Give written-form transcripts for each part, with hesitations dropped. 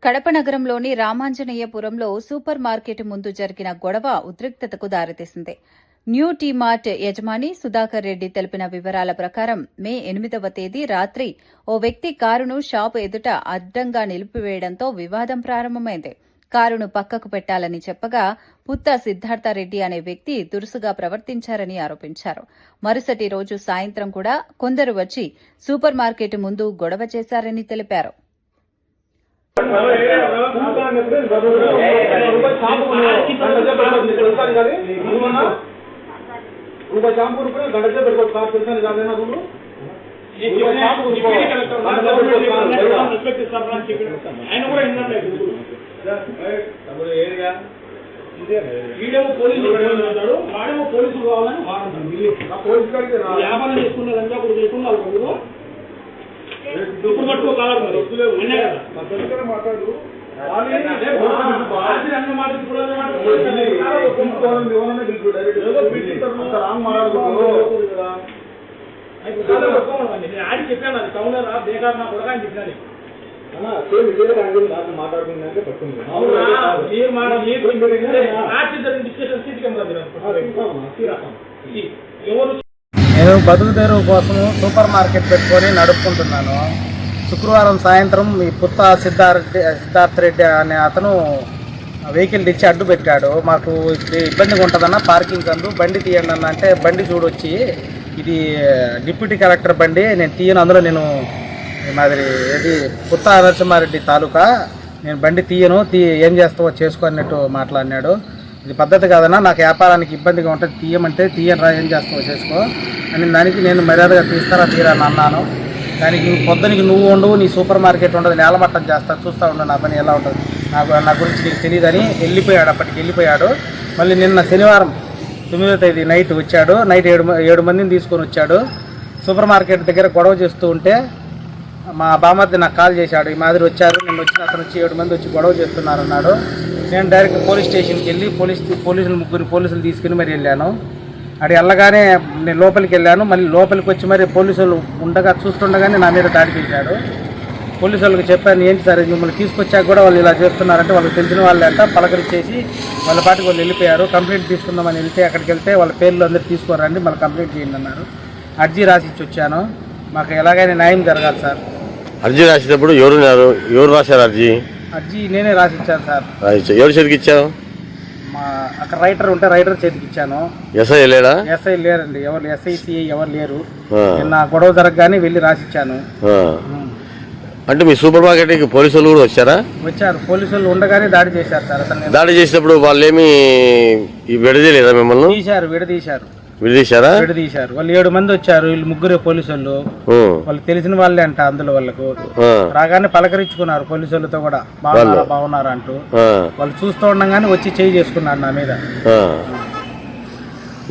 కడప నగరంలోని రామాంజనేయపురంలో super market ముందు జరిగిన గొడవ ఉద్రిక్తతకు దారితీసింది. న్యూ టీ మార్ట్ యజమాని సుధాకర్ రెడ్డి తెలిపిన వివరాల ప్రకారం మే 8వ తేదీ రాత్రి ఓ వ్యక్తి కారును షాపు ఎదుట అడ్డంగా నిలిపివేయడంతో వివాదం ప్రారంభమైంది. కారును పక్కకు పెట్టాలని చెప్పగా పుత్త సిద్ధార్థరెడ్డి అనే వ్యక్తి దురుసుగా ప్రవర్తించారని ఆరోపించారు. మరుసటి రోజు సాయంత్రం కూడా కొందరు వచ్చి సూపర్ మార్కెట్ ముందు గొడవ చేశారని తెలిపారు. పోలీసులు కావాలని వ్యాపారం చేసుకున్నారంటే అప్పుడు చేసుకున్నారు పట్టుకో కావాలి మాట్లాడు ఆడి చెప్పాను అది టౌనర్ బేకార్ నా కూడా అని చెప్పినాను. మాట్లాడుకుందంటే నేను బతుకు తెరువు కోసం సూపర్ మార్కెట్ పెట్టుకొని నడుపుకుంటున్నాను. శుక్రవారం సాయంత్రం ఈ పుత్త సిద్ధార్థ రెడ్డి అనే అతను వెహికల్ తెచ్చి అడ్డు పెట్టాడు. మాకు ఇబ్బందిగా ఉంటుందన్న పార్కింగ్ అందు బండి తీయండి అన్న అంటే బండి చూడొచ్చి ఇది డిప్యూటీ కలెక్టర్ బండి నేను తీయను, అందులో నేను మాది ఏది పుత్త నరసింహారెడ్డి తాలూకా, నేను బండి తీయను, ఏం చేస్తావో చేసుకో అన్నట్టు మాట్లాడినాడు. ఇది పద్ధతి కాదన్నా, నాకు వ్యాపారానికి ఇబ్బందిగా ఉంటుంది, తీయమంటే తీయనరా, ఏం చేస్తావో చేసుకో అని దానికి నేను మర్యాదగా తీస్తారా తీరాని అన్నాను. దానికి నువ్వు పొద్దునికి నువ్వు ఉండవు, నీ సూపర్ మార్కెట్ ఉండదు, నేలమట్టం చేస్తా, చూస్తూ ఉండవు నా పని ఎలా ఉంటుంది, నా గురించి నీకు తెలియదని వెళ్ళిపోయాడు. అప్పటికి వెళ్ళిపోయాడు. మళ్ళీ నిన్న శనివారం 9వ తేదీ నైట్ వచ్చాడు. నైట్ 7 మందిని తీసుకొని వచ్చాడు. సూపర్ మార్కెట్ దగ్గర గొడవ చేస్తూ ఉంటే మా బామర్ది నాకు కాల్ చేశాడు, ఈ మాదిరి వచ్చారు, నేను వచ్చిన అతను వచ్చి 7 మంది వచ్చి గొడవ చేస్తున్నారు అన్నాడు. నేను డైరెక్ట్ పోలీస్ స్టేషన్కి వెళ్ళి ముగ్గురు పోలీసులు తీసుకుని మరి వెళ్ళాను. అక్కడ వెళ్ళగానే నేను లోపలికి వెళ్ళాను. మళ్ళీ లోపలికి వచ్చి మరి పోలీసులు చూస్తుండగానే నా మీద దాడి చేశాడు. పోలీసు వాళ్ళకి చెప్పాను, ఏంటి సార్ మిమ్మల్ని తీసుకొచ్చాక కూడా వాళ్ళు ఇలా చేస్తున్నారంటే వాళ్ళకి తెలిసిన వాళ్ళే అంట. పలకరించేసి వాళ్ళ పాటికి వాళ్ళు వెళ్ళిపోయారు. కంప్లైంట్ తీసుకుందామని వెళ్తే అక్కడికి వెళ్తే వాళ్ళ పేర్లు అందరూ తీసుకోరండి, మళ్ళీ కంప్లైంట్ చేయండి అన్నారు. అర్జీ రాసి ఇచ్చి వచ్చాను. మాకు ఎలాగైనా న్యాయం జరగాలి సార్. అర్జీ రాసేటప్పుడు ఎవరు రాశారు అర్జీ? అర్జీ నేనే రాసి ఇచ్చాను సార్. ఎవరి చేతికి ఇచ్చావు? మా అక్కడ రైటర్ ఉంటే రైటర్ చేతికి ఇచ్చాను. ఎస్ఐ లేడా? ఎస్ఐ లేరండి, ఎవరు ఎస్ఐ సిఐ ఎవరు లేరు. నిన్న గొడవ జరగగానే వెళ్ళి రాసిచ్చాను. అంటే మీ సూపర్ మార్కెట్కి పోలీసులు కూడా వచ్చారా? వచ్చారు. పోలీసులు ఉండగానే దాడి చేశారు సార్. అతను దాడి చేసినప్పుడు వాళ్ళు ఏమి విడదీయలేదా మిమ్మల్ని? విడదీశారా? విడదీశారు. వాళ్ళు 7 మంది వచ్చారు. వీళ్ళు ముగ్గురే పోలీసులు. వాళ్ళు తెలిసిన వాళ్ళే అంట. అందులో వాళ్ళకు రాగానే పలకరించుకున్నారు పోలీసులతో కూడా, బాగున్నారా అంటూ. వాళ్ళు చూస్తూ ఉండగానే వచ్చి చేయి చేసుకున్నారు నా మీద.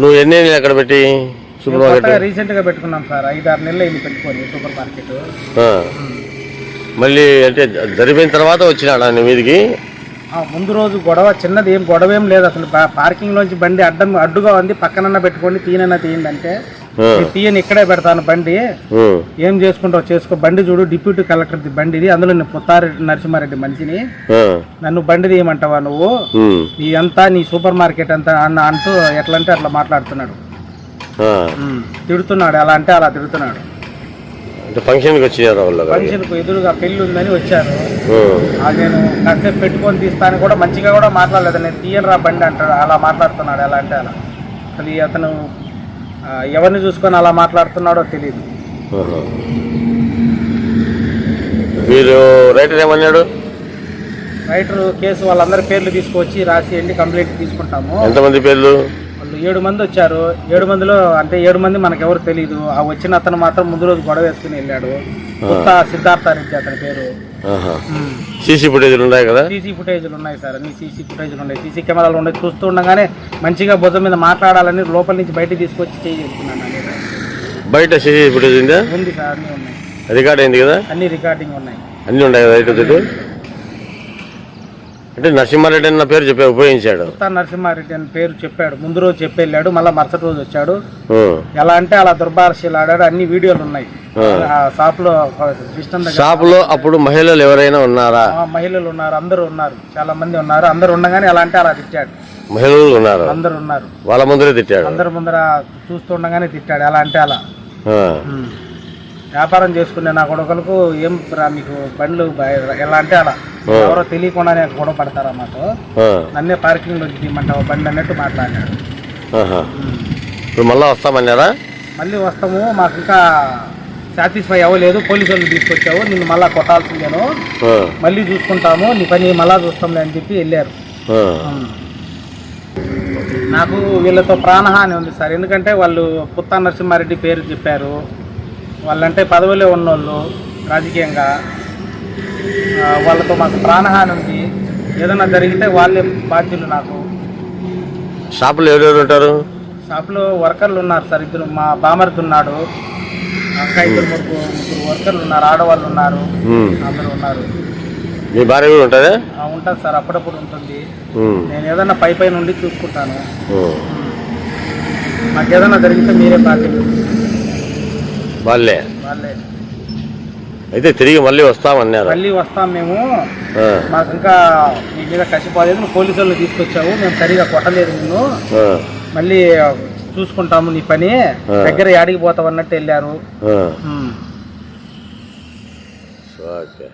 నువ్వు ఎన్ని అక్కడ పెట్టి సూపర్ మార్కెట్? రీసెంట్ గా పెట్టుకున్నాం సార్, 5-6 నెలలు అయింది పెట్టుకొని సూపర్ మార్కెట్. మళ్ళీ అంటే జరిపోయిన తర్వాత వచ్చినాడా నీ మీదికి? ముందు రోజు గొడవ చిన్నది, గొడవ ఏం లేదు అసలు. పార్కింగ్ లోంచి బండి అడ్డుగా ఉంది, పక్కనన్నా పెట్టుకోండి, తీయనన్నా తీయండి, తీయని ఇక్కడే పెడతాను బండి, ఏం చేసుకుంటావు చేసుకో, బండి చూడు డిప్యూటీ కలెక్టర్ బండి ఇది, అందులో నేను పుత్త నరసింహారెడ్డి మనిషిని, నన్ను బండి తీయమంటావా నువ్వు, నీ అంతా నీ సూపర్ మార్కెట్ అంతా అంటూ ఎట్లా అంటే అట్లా మాట్లాడుతున్నాడు, తిడుతున్నాడు. అలా అంటే అలా తిడుతున్నాడు. ఫంక్షన్కి వచ్చారు, ఫంక్షన్కు ఎదురుగా పెళ్లి ఉందని వచ్చారు. నేను కాసేపు పెట్టుకొని తీస్తాను కూడా మంచిగా కూడా మాట్లాడలేదు. నేను తీయనరా బండి అంటాడు, అలా మాట్లాడుతున్నాడు. ఎలా అంటే అలా. అసలు అతను ఎవరిని చూసుకొని అలా మాట్లాడుతున్నాడో తెలియదు. మీరు రైటర్ ఏమన్నాడు? రైటర్ కేసు వాళ్ళందరి పేర్లు తీసుకొచ్చి రాసి వెళ్ళి కంప్లైంట్ తీసుకుంటాము. ఎంతమంది పేర్లు? వాళ్ళు 7 మంది వచ్చారు. 7 మందిలో అంటే 7 మంది మనకెవరు తెలీదు. ఆ వచ్చిన అతను మాత్రం ముందు రోజు గొడవ వేసుకుని వెళ్ళాడు. కొత్త సిద్ధార్థరెడ్డి అతని పేరు. సీసీ ఫుటేజ్లు ఉన్నాయి కదా? సీసీ ఫుటేజ్లు ఉన్నాయి సార్, అన్ని సీసీ ఫుటేజ్లు ఉన్నాయి, సీసీ కెమెరాలు ఉన్నాయి. చూస్తూ ఉండగానే మంచిగా బుద్ధ మీద మాట్లాడాలని లోపల నుంచి బయటకు తీసుకొచ్చి చేసుకున్నాను. బయట సీసీ ఫుటేజ్ ఉందా? ఉంది సార్, అన్ని ఉన్నాయి. రికార్డ్ అయింది కదా? అన్ని రికార్డింగ్ ఉన్నాయి, అన్ని ఉన్నాయి కదా? రైట్ అంటే నరసింహారెడ్డి అన్న పేరు చెప్పి ఉపయోగించాడు. పుత్తా నరసింహారెడ్డి అని పేరు చెప్పాడు. ముందు రోజు చెప్పి వెళ్ళాడు, మళ్ళీ మరుసటి రోజు వచ్చాడు. ఉం. ఎలా అంటే అలా దుర్భాషలు ఆడాడు. అన్ని వీడియోలు ఉన్నాయి ఆ షాప్ లో, సిస్టమ్ దగ్గర. షాపులో అప్పుడు మహిళలు ఎవరైనా ఉన్నారా? మహిళలు ఉన్నారు, అందరూ ఉన్నారు, చాలా మంది ఉన్నారు. అందరు ఉండగానే ఎలా అంటే అలా తిట్టాడు. మహిళలు ఉన్నారు, అందరు ఉన్నారు, వాళ్ళ ముందరే తిట్టాడు. అందరు ముందర చూస్తుండగానే తిట్టాడు. ఎలా అంటే అలా. ఆ. వ్యాపారం చేసుకునే నా కొడుకులకు ఏం మీకు బండ్లు ఎలా అంటే అలా ఎవరో తెలియకుండానే గొడవ పడతారా మాతో, ఆ. నన్నే పార్కింగ్ లో తీయమంటావు బండి అన్నట్టు మాట్లాడాడు. ఆహా. ఇప్పుడు మళ్ళా వస్తామన్నారా? మళ్ళీ వస్తాము, మాకు ఇంకా సాటిస్ఫై అవ్వలేదు, పోలీసు వాళ్ళు తీసుకొచ్చావు, నిన్ను మళ్ళా కొట్టాల్సిందేను, ఆ. మళ్ళీ చూసుకుంటాము, నీ పని మళ్ళా చూస్తాంలే అని చెప్పి వెళ్ళారు. ఆ. నాకు వీళ్ళతో ప్రాణహాని ఉంది సార్. ఎందుకంటే వాళ్ళు పుత్తా నరసింహారెడ్డి పేరు చెప్పారు. వాళ్ళంటే పదవిలో ఉన్నోళ్ళు రాజకీయంగా, వాళ్ళతో మాకు ప్రాణహాని ఉంది. ఏదైనా జరిగితే వాళ్ళే బాధ్యులు నాకు. షాపులో ఎవరెవరు ఉంటారు? షాప్లో వర్కర్లు ఉన్నారు సార్, ఇద్దరు. మా బామర్ది ఉన్నాడు, అక్క ఇద్దరు ముగ్గురు వర్కర్లు ఉన్నారు, ఆడవాళ్ళు ఉన్నారు, ఉం. అందరూ ఉన్నారు. మీ భార్య కూడా ఉంటుందా? ఉంటుంది సార్, అప్పుడప్పుడు ఉంటుంది. ఉం. నేను ఏదైనా పై నుండి చూసుకుంటాను. ఉం. నాకు ఏదైనా జరిగితే మీరే బాధ్యులు. వాళ్ళే వాళ్ళే. అయితే తిరిగి మళ్ళీ వస్తామన్నారు. మళ్ళీ వస్తాం మేము, ఆ. మాకు ఇంకా మీ మీద కసిపోలేదు, నువ్వు పోలీసు వాళ్ళు తీసుకొచ్చావు, మేము సరిగా కొట్టలేదు నిన్ను, ఆ. మళ్ళీ చూసుకుంటాము నీ పని, దగ్గర యాడికి పోతావు అన్నట్టు వెళ్ళారు. ఓకే.